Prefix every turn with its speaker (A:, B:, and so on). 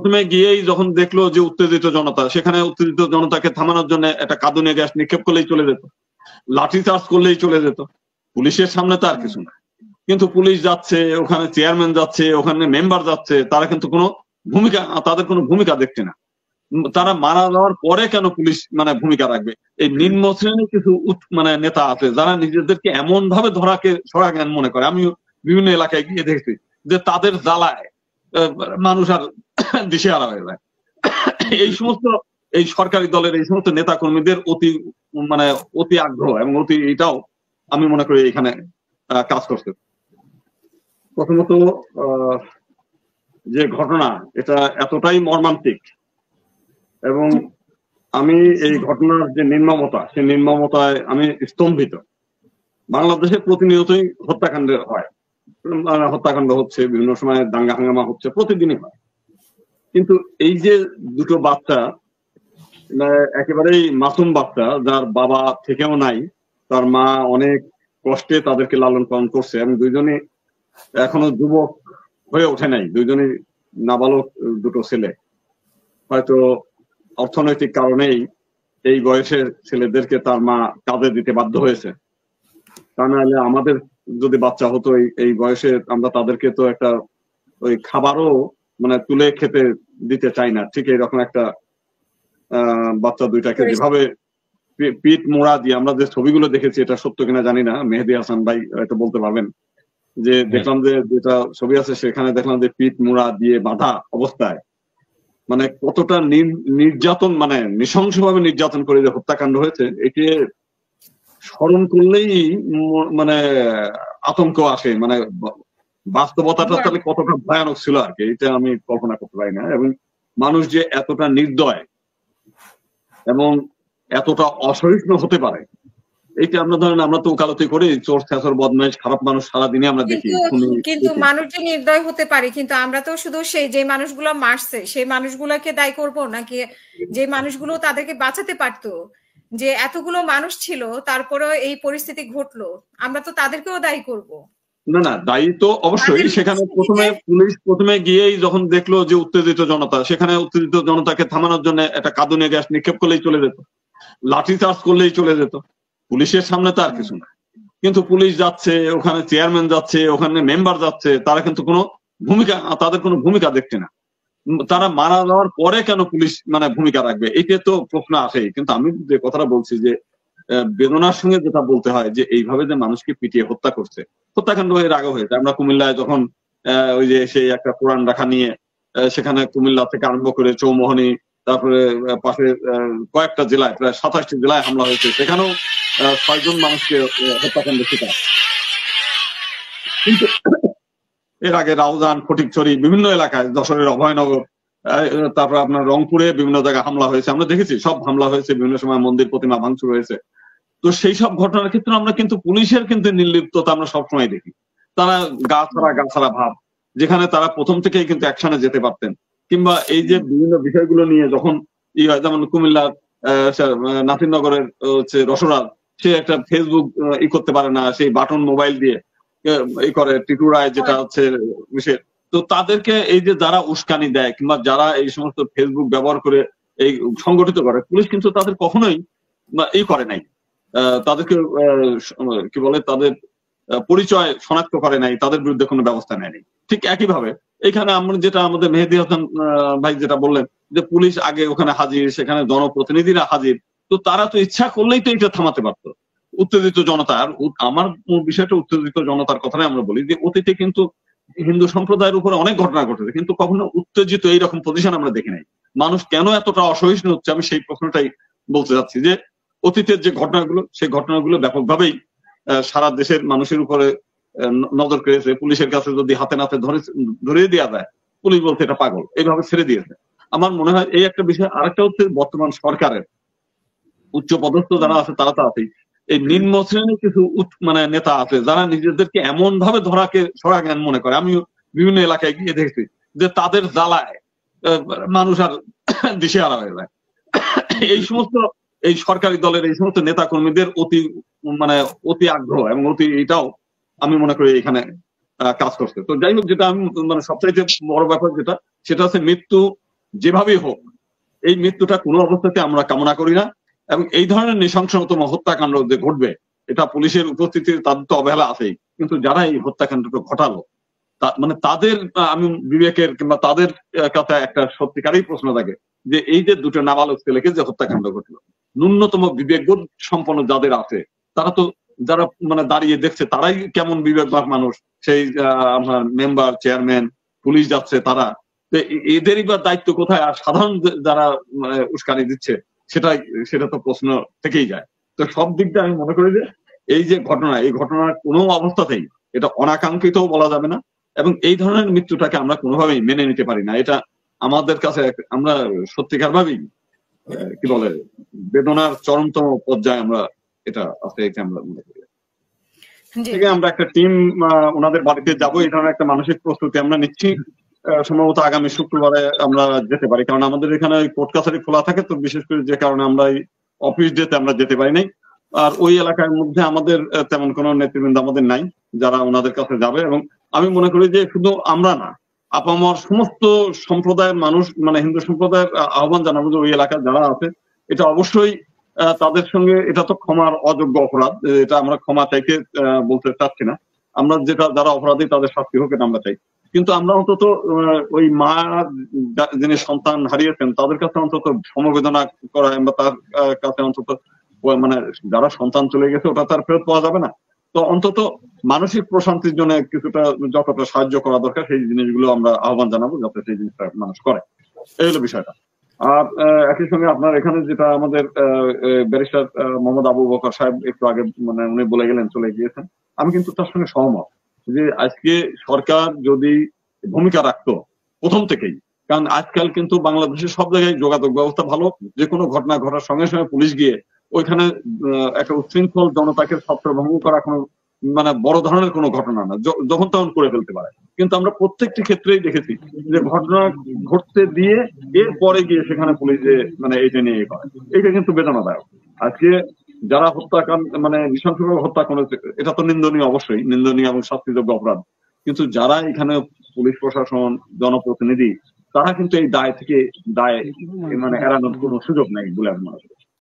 A: প্রথমে গিয়েই যখন দেখলো যে উত্তেজিত জনতা, সেখানে উত্তেজিত জনতাকে থামানোর জন্য একটা কাঁদুনে গ্যাস নিক্ষেপ করলেই চলে যেত, লাঠি চার্জ করলেই চলে যেত। পুলিশের সামনে তো আর কিছু না। কিন্তু পুলিশ যাচ্ছে, ওখানে চেয়ারম্যান যাচ্ছে, ওখানে মেম্বার যাচ্ছে, তারা কিন্তু তাদের কোনো ভূমিকা দেখছে না। তারা মারা যাওয়ার পরে কেন পুলিশ ভূমিকা রাখবে? এই নিম্ন শ্রেণীর কিছু নেতা আছে যারা নিজেদেরকে এমন ভাবে সরা জ্ঞান মনে করে। আমি বিভিন্ন এলাকায় গিয়ে দেখছি যে তাদের জ্বালায় মানুষ আর দিশেহারা হয়ে যায়। এই সরকারি দলের এই সমস্ত নেতা কর্মীদের অতি আগ্রহ এবং এটাও আমি মনে করি এখানে কাজ করছে। প্রথমত যে ঘটনা, এটা এতটাই মর্মান্তিক এবং আমি এই ঘটনার যে নির্মমতা, সেই নির্মমতায় আমি স্তম্ভিত। বাংলাদেশে প্রতিনিয়তই হত্যাকাণ্ড হচ্ছে, বিভিন্ন সময় দাঙ্গা হাঙ্গামা হচ্ছে, প্রতিদিনই হয়। কিন্তু এই যে দুটো বাচ্চা, একেবারেই মাসুম বাচ্চা, যার বাবা থেকেও নাই, তার মা অনেক কষ্টে তাদেরকে লালন পালন করছে এবং দুইজনই এখনো যুবক হয়ে ওঠে নাই, দুইজনই নাবালক দুটো ছেলে। হয়তো অর্থনৈতিক কারণেই এই বয়সের ছেলেদেরকে তার মা কাজে দিতে বাধ্য হয়েছে। তা নাহলে আমাদের যদি বাচ্চা হতো এই বয়সে, আমরা তাদেরকে তো একটা ওই খাবারও তুলে খেতে দিতে চাই না। ঠিক এইরকম একটা বাচ্চা দুইটাকে যেভাবে পিঠ মোড়া দিয়ে, আমরা যে ছবিগুলো দেখেছি, এটা সত্য কিনা জানি না, মেহেদী হাসান ভাই হয়তো বলতে পারবেন, যে দেখলাম যে যেটা ছবি আছে সেখানে দেখলাম যে পিঠ মোড়া দিয়ে বাঁধা অবস্থায় কতটা নির্যাতন, নৃশংসভাবে নির্যাতন করে যে হত্যাকাণ্ড হয়েছে, এটি স্মরণ করলেই আতঙ্ক আসে। বাস্তবতাটা তাহলে কতটা ভয়ানক ছিল আর কি, এটা আমি কল্পনা করতে পারি না। এবং মানুষ যে এতটা নির্দয় এবং এতটা অসহিষ্ণু হতে পারে, এইটা আমরা তো ওকালতি করি, চোর ছেঁচর বদমাইশ খারাপ মানুষ সারাদিনে আমরা দেখি।
B: কিন্তু মানুষ যে নির্দয় হতে পারে, কিন্তু আমরা তো শুধু যে মানুষগুলো মারছে সেই মানুষগুলোকে দায়ী করব নাকি যে মানুষগুলো তাদেরকে বাঁচাতে পারতো? যে এতগুলো মানুষ ছিল তারপরেও এই পরিস্থিতি ঘটলো, আমরা তো তাদেরকেও দায়ী করব।
A: না, দায়ী তো অবশ্যই। সেখানে প্রথমে গিয়েই যখন দেখলো যে উত্তেজিত জনতা, সেখানে উত্তেজিত জনতাকে থামানোর জন্য একটা কাঁদুনে গ্যাস নিক্ষেপ করলেই চলে যেত, লাঠি চার্জ করলেই চলে যেত। পুলিশের সামনে তো আর কিছু না। কিন্তু পুলিশ যাচ্ছে, ওখানে চেয়ারম্যান যাচ্ছে, ওখানে মেম্বার যাচ্ছে, তারা কিন্তু তাদের কোনো ভূমিকা দেখছে না। তারা মারা যাওয়ার পরে কেন পুলিশ ভূমিকা রাখবে? এইটা তো প্রশ্ন আসেই। কিন্তু আমি যে কথাটা বলছি, যে বেদনার সঙ্গে যেটা বলতে হয়, যে এইভাবে যে মানুষকে পিটিয়ে হত্যা করছে, হত্যাকাণ্ড এর আগে হয়েছে। আমরা কুমিল্লায় যখন ওই যে সেই একটা পুরান ঢাকা নিয়ে সেখানে কুমিল্লা থেকে আরম্ভ করে চৌমোহনী, তারপরে পাশে কয়েকটা জেলায়, প্রায় 27টি জেলায় হামলা হয়েছে, সেখানেও 6 জন মানুষকে হত্যাকাণ্ড শিকার। কিন্তু এর আগে রাউজান, ফটিকছড়ি, বিভিন্ন এলাকায়, যশোরের অভয়নগর, তারপর আপনার রংপুরে বিভিন্ন জায়গায় হামলা হয়েছে, আমরা দেখেছি। সব হামলা হয়েছে, বিভিন্ন সময় মন্দির প্রতিমা ভাঙচুর হয়েছে। তো সেই সব ঘটনার ক্ষেত্রে আমরা কিন্তু পুলিশের নির্লিপ্ততা আমরা সবসময় দেখি। তারা গা ছাড়া ভাব, যেখানে তারা প্রথম থেকেই কিন্তু অ্যাকশনে যেতে পারতেন। কিংবা এই যে বিভিন্ন বিষয়গুলো নিয়ে যখন হয়, যেমন কুমিল্লার নাসিরনগরের হচ্ছে রসরাজ, সে একটা ফেসবুক করতে পারে না, সেই বাটন মোবাইল দিয়ে করে টিটুরায়, যেটা হচ্ছে বিষয়। তো তাদেরকে এই যে যারা উস্কানি দেয় কিংবা যারা এই সমস্ত ফেসবুক ব্যবহার করে এই সংগঠিত করে, পুলিশ কিন্তু তাদের কখনোই করে নাই, তাদেরকে কি বলে, তাদের পরিচয় শনাক্ত করে নাই, তাদের বিরুদ্ধে কোনো ব্যবস্থা নেয়নি। ঠিক একইভাবে এখানে আমরা যেটা আমাদের মেহেদী হাসান ভাই যেটা বললেন, যে পুলিশ আগে ওখানে হাজির, সেখানে জনপ্রতিনিধিরা হাজির, তো তারা তো ইচ্ছা করলেই তো এটা থামাতে পারতো উত্তেজিত জনতা। আর আমার বিষয়টা উত্তেজিত জনতার কথাই আমরা বলি, যে অতীতে কিন্তু হিন্দু সম্প্রদায়ের উপরে অনেক ঘটনা ঘটেছে, কিন্তু কখনো উত্তেজিত এইরকম পজিশন আমরা দেখি নাই। মানুষ কেন এতটা অসহিষ্ণু হচ্ছে, আমি সেই প্রশ্নটাই বলতে চাচ্ছি। যে অতীতের যে ঘটনাগুলো, সেই ঘটনাগুলো ব্যাপকভাবেই সারা দেশের মানুষের উপরে নজর কেড়েছে। পুলিশের কাছে যদি হাতে নাতে ধরিয়ে দেওয়া যায়, পুলিশ বলছে এটা পাগল, এইভাবে ছেড়ে দিয়েছে। আমার মনে হয় এই একটা বিষয়। আরেকটা হচ্ছে, বর্তমান সরকারের উচ্চ পদস্থ যারা আছে, তারা তো আছেই, এই নিম্ন শ্রেণীর কিছু নেতা আছে যারা নিজেদেরকে এমন ভাবে সরা জ্ঞান মনে করে। আমি বিভিন্ন এলাকায় গিয়ে দেখছি যে তাদের জ্বালায় মানুষ আর দিশেহারা হয়ে যায়। এই সরকারি দলের এই সমস্ত নেতা কর্মীদের অতি আগ্রহ এবং এটাও আমি মনে করি এখানে কাজ করছে। তো যাই হোক, যেটা আমি সবচাইতে বড় ব্যাপার যেটা, সেটা হচ্ছে মৃত্যু যেভাবেই হোক এই মৃত্যুটা কোনো অবস্থাতে আমরা কামনা করি না। এবং এই ধরনের নৃশংসতম হত্যাকাণ্ড যে ঘটবে, এটা পুলিশের উপস্থিতির তাদের তো অবহেলা আছেই, কিন্তু যারা এই হত্যাকাণ্ডটা ঘটালো মানে তাদের আমি বিবেকের কিংবা তাদের কাছে একটা সত্যিকারই প্রশ্ন থাকে যে এই যে দুটো নাবালক ছেলেকে যে হত্যাকাণ্ড ঘটলো, ন্যূনতম বিবেকবোধ সম্পন্ন যাদের আছে তারা তো, যারা মানে দাঁড়িয়ে দেখছে তারাই কেমন বিবেকবান মানুষ, সেই আমার মেম্বার, চেয়ারম্যান, পুলিশ যাচ্ছে তারা, এদেরই বা দায়িত্ব কোথায়? আর সাধারণ যারা মানে উস্কানি দিচ্ছে সেটা তো প্রশ্ন থেকেই যায়। তো সব দিক দিয়ে আমি মনে করি যে এই যে ঘটনা, এই ঘটনার কোনো অবস্থাতেই এটা অনাকাঙ্ক্ষিত বলা যাবে না, এবং এই ধরনের মৃত্যুটাকে আমরা কোনোভাবেই মেনে নিতে পারি না। এটা আমাদের কাছে আমরা সত্যিকার ভাবেই কি বলে বেদনার চরমতম পর্যায়ে আমরা এটা আছে, এটা আমরা মনে করি। থেকে আমরা একটা টিম ওনাদের বাড়িতে যাবো, এই ধরনের একটা মানসিক প্রস্তুতি আমরা নিচ্ছি। সম্ভবত আগামী শুক্রবারে আমরা যেতে পারি, কারণ আমাদের এখানে কোর্ট কাছারি খোলা থাকে, তো বিশেষ করে যে কারণে আমরা অফিস ডেতে আমরা যেতে পারি নাই। আর ওই এলাকার মধ্যে আমাদের তেমন কোনো নেতৃবৃন্দ আমাদের নাই যারা ওনাদের কাছে যাবে। এবং আমি মনে করি যে শুধু আমরা না, আপামর সমস্ত সম্প্রদায়ের মানুষ, মানে হিন্দু সম্প্রদায়ের আহ্বান জানাবো যে ওই এলাকায় যারা আছে এটা অবশ্যই তাদের সঙ্গে, এটা তো ক্ষমার অযোগ্য অপরাধ, এটা আমরা ক্ষমা চাইতে বলতে চাচ্ছি না। আমরা যেটা যারা অপরাধী তাদের শাস্তি হোক এটা আমরা চাই, কিন্তু আমরা অন্তত ওই মা যিনি সন্তান হারিয়েছেন তাদের কাছে অন্তত সমবেদনা করা, বা তার কাছে অন্তত মানে যারা সন্তান চলে গেছে ওটা তার ফেরত পাওয়া যাবে না, তো অন্তত মানসিক প্রশান্তির জন্য কিছুটা যতটা সাহায্য করা দরকার সেই জিনিসগুলো আমরা আহ্বান জানাবো যাতে সেই জিনিসটা মানুষ করে। এই হলো বিষয়টা। আর একই সঙ্গে আপনার এখানে যেটা আমাদের ব্যারিস্টার মোহাম্মদ আবু বকর সাহেব একটু আগে মানে উনি বলে গেলেন, চলে গিয়েছেন, আমি কিন্তু তার সঙ্গে সহমত যে আজকে সরকার যদি ভূমিকা রাখতো প্রথম থেকেই, কারণ আজকাল কিন্তু বাংলাদেশের সব জায়গায় যোগাযোগ ব্যবস্থা ভালো, যে কোনো ঘটনা ঘটার সঙ্গে সঙ্গে পুলিশ গিয়ে ওইখানে একটা উচ্ছৃঙ্খল জনতাকে ছত্রভঙ্গ করা কোনো মানে বড় ধরনের কোনো ঘটনা না, যখন তখন করে ফেলতে পারে। কিন্তু আমরা প্রত্যেকটি ক্ষেত্রেই দেখেছি যে ঘটনা ঘটতে দিয়ে এরপরে গিয়ে সেখানে পুলিশে মানে এটা নিয়ে করে, এটা কিন্তু বেদনাদায়ক। আজকে যারা হত্যাকাণ্ড মানে নৃশংসভাবে হত্যা করেছে এটা তো নিন্দনীয়, অবশ্যই নিন্দনীয় এবং শাস্তিযোগ্য অপরাধ, কিন্তু যারা এখানে পুলিশ প্রশাসন, জনপ্রতিনিধি, তারা কিন্তু এই দায় থেকে মানে এড়ানোর কোনো সুযোগ নেই বলে আমি মনে করি।